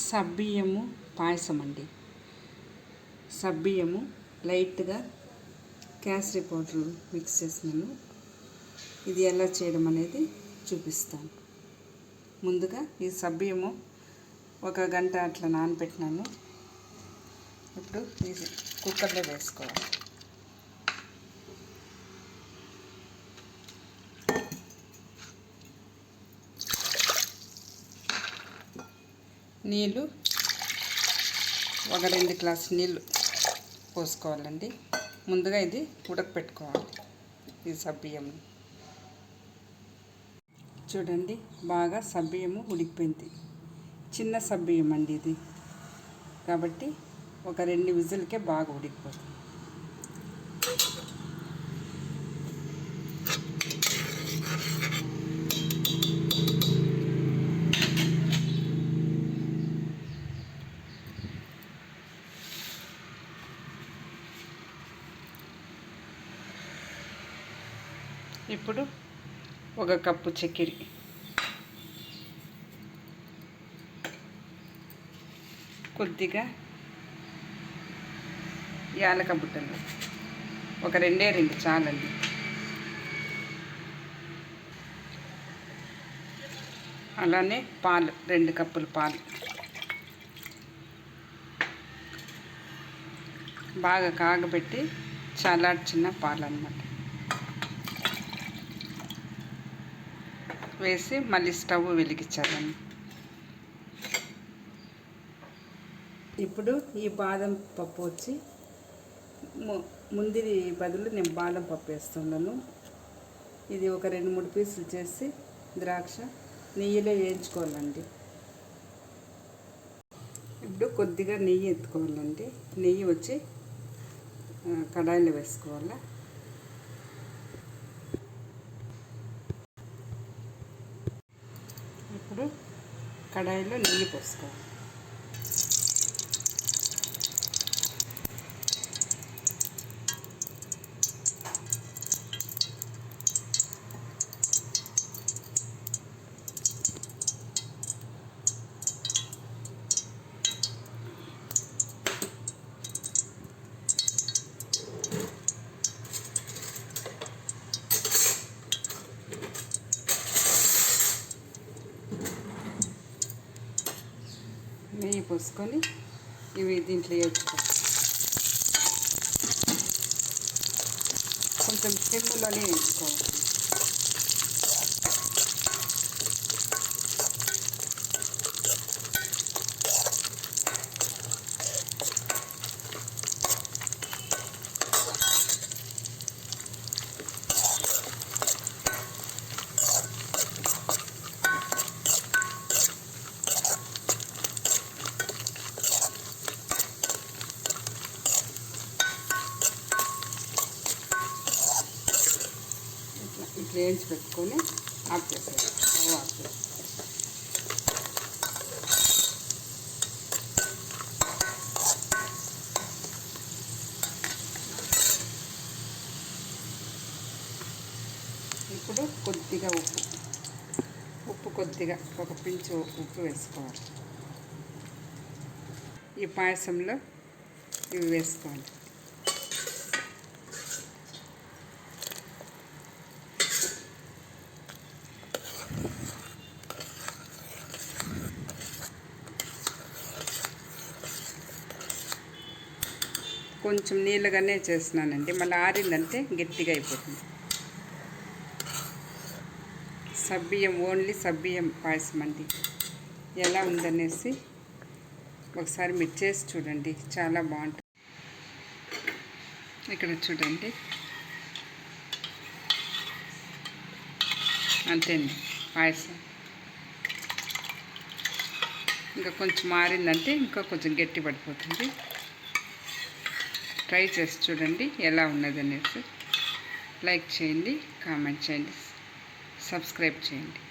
సబ్బియ్యము పాయసం అండి. సబ్బియ్యము లైట్గా kesari powder mix చేసినాను. ఇది ఎలా చేయడం అనేది చూపిస్తాను. ముందుగా ఈ సబ్బియ్యము 1 గంట అట్లా నానబెట్టినాను. ఇప్పుడు ఇది కుక్కర్లో వేసుకోవాలి. నీళ్ళు 1-2 గ్లాసులు నీళ్ళు పోసుకోవాలండి. ముందుగా ఇది ఉడకపెట్టుకోవాలి. ఈ సబ్బియ్యం చూడండి, బాగా సబ్బియ్యము ఉడికిపోయింది. చిన్న సబ్బియ్యం అండి ఇది, కాబట్టి 1-2 విజిల్కే బాగా ఉడికిపోతుంది. ఇప్పుడు 1 కప్పు చక్కెర, కొద్దిగా యాలక బుట్టలు, 2 చాలండి. అలానే పాలు 2 కప్పులు పాలు బాగా కాగబెట్టి చల్లార్చిన పాలు అన్నమాట వేసి మళ్ళీ స్టవ్ వెలిగించాలండి. ఇప్పుడు ఈ బాదం పప్పు వచ్చి ముందిరి బదులు నేను బాదం పప్పు వేస్తున్నాను. ఇది 2-3 పీసులు చేసి ద్రాక్ష నెయ్యిలో వేయించుకోవాలండి. ఇప్పుడు కొద్దిగా నెయ్యి ఎత్తుకోవాలండి. నెయ్యి వచ్చి కడాయిలో వేసుకోవాలి. ఇప్పుడు కడాయిలో నెయ్యి పోసుకోవాలి. నెయ్యి పోసుకొని ఇవి దీంట్లో వేసుకోవాలి. కొంచెం సిమ్లోనే వేసుకోవాలి. ఇట్లా వేయించి పెట్టుకొని ఆఫ్ చేసేది. ఆఫ్ చేసి ఇప్పుడు కొద్దిగా ఉప్పు కొద్దిగా 1 పించు ఉప్పు వేసుకోవాలి. ఈ పాయసంలో ఇవి వేసుకోవాలి. కొంచెం నీళ్ళగానే చేస్తున్నానండి, మళ్ళీ ఆరిందంటే గట్టిగా అయిపోతుంది. సబ్బియ్యం ఓన్లీ సబ్బియ్యం పాయసం అండి. ఎలా ఉందనేసి ఒకసారి మీరు చేసి చూడండి, చాలా బాగుంటుంది. ఇక్కడ చూడండి, అంతేండి పాయసం. ఇంకా కొంచెం ఆరిందంటే ఇంకా కొంచెం గట్టి పడిపోతుంది. ట్రై చేసి చూడండి ఎలా ఉన్నది అనేసి. లైక్ చేయండి, కామెంట్ చేయండి, సబ్స్క్రైబ్ చేయండి.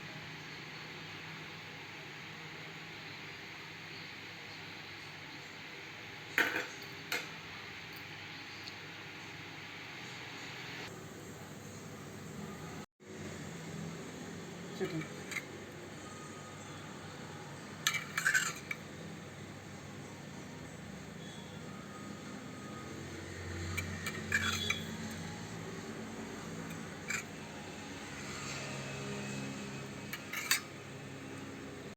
చూడండి.